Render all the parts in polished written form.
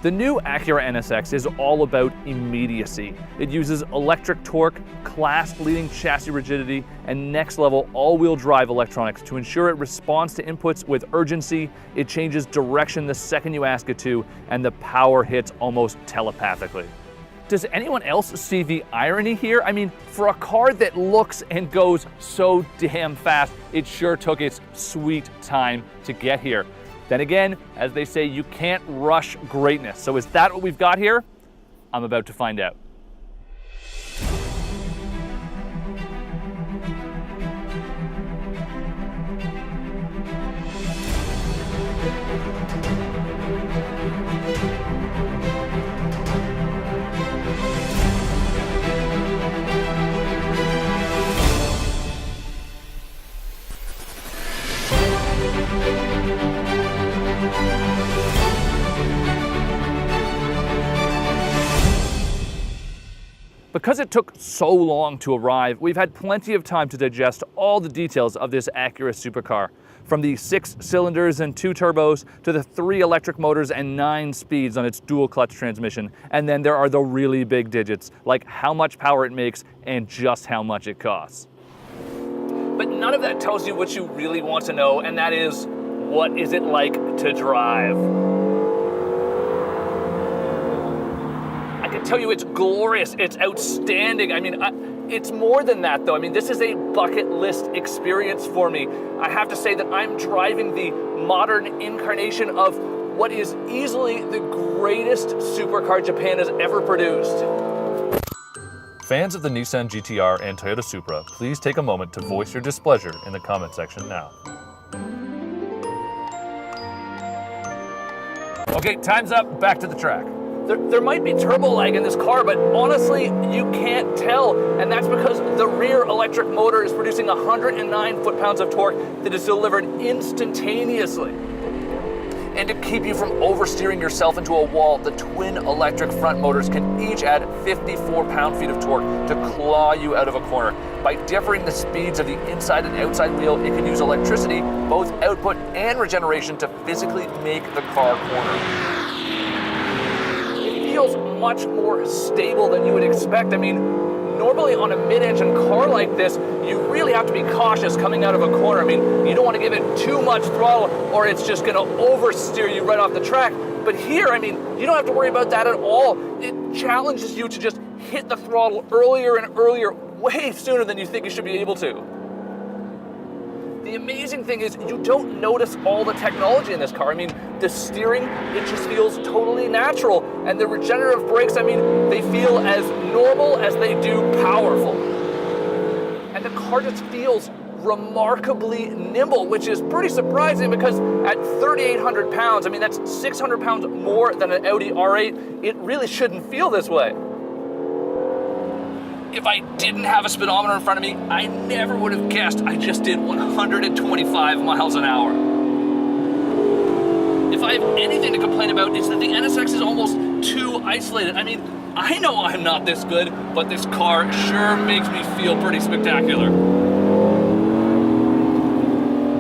The new Acura NSX is all about immediacy. It uses electric torque, class-leading chassis rigidity, and next-level all-wheel drive electronics to ensure it responds to inputs with urgency, it changes direction the second you ask it to, and the power hits almost telepathically. Does anyone else see the irony here? I mean, for a car that looks and goes so damn fast, it sure took its sweet time to get here. Then again, as they say, you can't rush greatness. So is that what we've got here? I'm about to find out. Because it took so long to arrive, we've had plenty of time to digest all the details of this Acura supercar. From the 6 cylinders and 2 turbos to the 3 electric motors and 9 speeds on its dual clutch transmission. And then there are the really big digits, like how much power it makes and just how much it costs. But none of that tells you what you really want to know, and that is, what is it like to drive? I can tell you it's glorious, it's outstanding. I mean, it's more than that though. I mean, this is a bucket list experience for me. I have to say that I'm driving the modern incarnation of what is easily the greatest supercar Japan has ever produced. Fans of the Nissan GT-R and Toyota Supra, please take a moment to voice your displeasure in the comment section now. Okay, time's up, back to the track. There might be turbo lag in this car, but honestly, you can't tell. And that's because the rear electric motor is producing 109 foot-pounds of torque that is delivered instantaneously. And to keep you from oversteering yourself into a wall, the twin electric front motors can each add 54 pound-feet of torque to claw you out of a corner. By differing the speeds of the inside and outside wheel, it can use electricity, both output and regeneration, to physically make the car corner. Feels much more stable than you would expect. I mean, normally on a mid-engine car like this, you really have to be cautious coming out of a corner. I mean, you don't want to give it too much throttle or it's just going to oversteer you right off the track. But here, I mean, you don't have to worry about that at all. It challenges you to just hit the throttle earlier and earlier, way sooner than you think you should be able to. The amazing thing is you don't notice all the technology in this car. I mean, the steering, it just feels totally natural. And the regenerative brakes, I mean, they feel as normal as they do powerful. And the car just feels remarkably nimble, which is pretty surprising because at 3,800 pounds, I mean, that's 600 pounds more than an Audi R8. It really shouldn't feel this way. If I didn't have a speedometer in front of me, I never would have guessed I just did 125 miles an hour. If I have anything to complain about, it's that the NSX is almost too isolated. I mean, I know I'm not this good, but this car sure makes me feel pretty spectacular.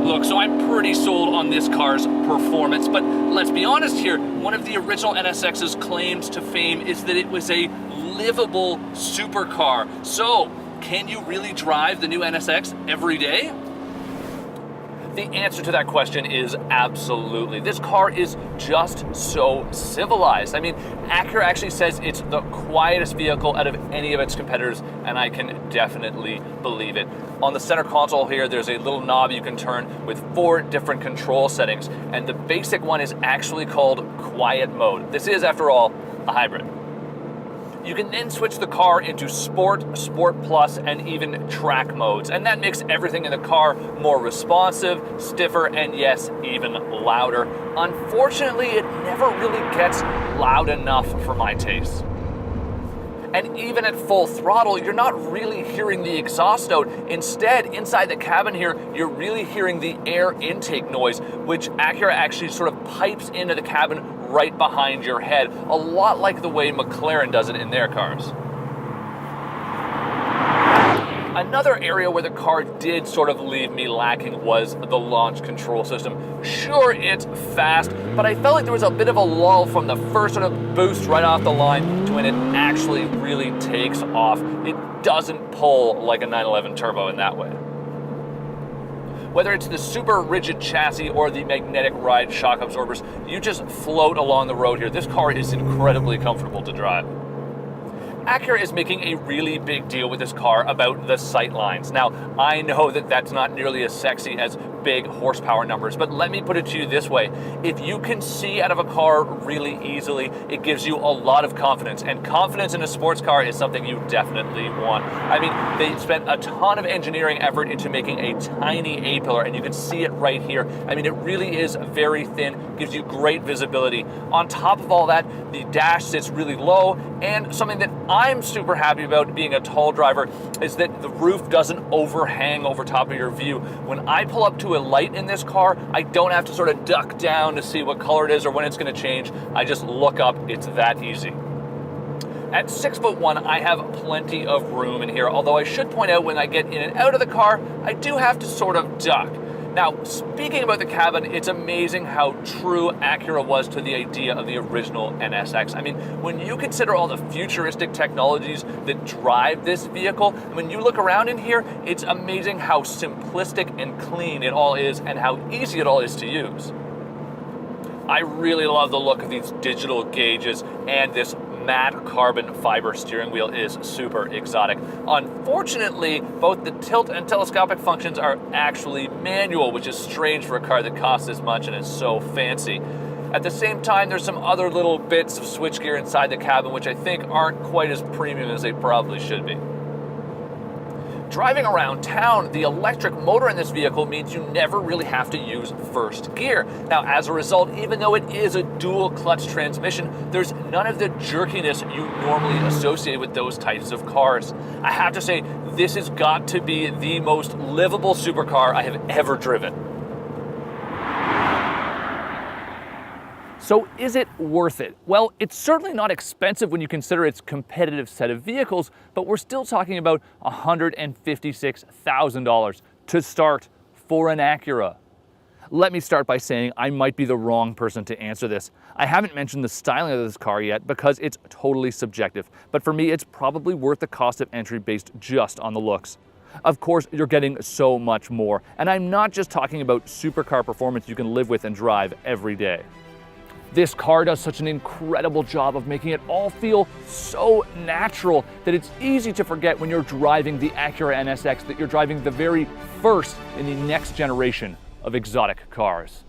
Look, so I'm pretty sold on this car's performance, but let's be honest here, one of the original NSX's claims to fame is that it was a livable supercar. So, can you really drive the new NSX every day? The answer to that question is absolutely. This car is just so civilized. I mean, Acura actually says it's the quietest vehicle out of any of its competitors, and I can definitely believe it. On the center console here, there's a little knob you can turn with 4 different control settings, and the basic one is actually called Quiet Mode. This is, after all, a hybrid. You can then switch the car into Sport, Sport Plus, and even Track modes, and that makes everything in the car more responsive, stiffer, and yes, even louder. Unfortunately, it never really gets loud enough for my taste. And even at full throttle, you're not really hearing the exhaust note. Instead, inside the cabin here, you're really hearing the air intake noise, which Acura actually sort of pipes into the cabin right behind your head, a lot like the way McLaren does it in their cars. Another area where the car did sort of leave me lacking was the launch control system. Sure, it's fast, but I felt like there was a bit of a lull from the first sort of boost right off the line to when it actually really takes off. It doesn't pull like a 911 Turbo in that way. Whether it's the super rigid chassis or the magnetic ride shock absorbers, you just float along the road here. This car is incredibly comfortable to drive. Acura is making a really big deal with this car about the sight lines. Now, I know that that's not nearly as sexy as big horsepower numbers, but let me put it to you this way. If you can see out of a car really easily, it gives you a lot of confidence, and confidence in a sports car is something you definitely want. I mean, they spent a ton of engineering effort into making a tiny A-pillar, and you can see it right here. I mean, it really is very thin, gives you great visibility. On top of all that, the dash sits really low, and something that I'm super happy about being a tall driver is that the roof doesn't overhang over top of your view. When I pull up to a light in this car, I don't have to sort of duck down to see what color it is or when it's going to change. I just look up. It's that easy. At 6'1", I have plenty of room in here, although I should point out when I get in and out of the car, I do have to sort of duck. Now, speaking about the cabin, it's amazing how true Acura was to the idea of the original NSX. I mean, when you consider all the futuristic technologies that drive this vehicle, when you look around in here, it's amazing how simplistic and clean it all is and how easy it all is to use. I really love the look of these digital gauges, and this matte carbon fiber steering wheel is super exotic. Unfortunately, both the tilt and telescopic functions are actually manual, which is strange for a car that costs this much and is so fancy. At the same time, there's some other little bits of switchgear inside the cabin which I think aren't quite as premium as they probably should be. Driving around town, the electric motor in this vehicle means you never really have to use first gear. Now, as a result, even though it is a dual clutch transmission, there's none of the jerkiness you normally associate with those types of cars. I have to say, this has got to be the most livable supercar I have ever driven. So is it worth it? Well, it's certainly not expensive when you consider its competitive set of vehicles, but we're still talking about $156,000 to start for an Acura. Let me start by saying I might be the wrong person to answer this. I haven't mentioned the styling of this car yet because it's totally subjective, but for me it's probably worth the cost of entry based just on the looks. Of course, you're getting so much more, and I'm not just talking about supercar performance you can live with and drive every day. This car does such an incredible job of making it all feel so natural that it's easy to forget when you're driving the Acura NSX that you're driving the very first in the next generation of exotic cars.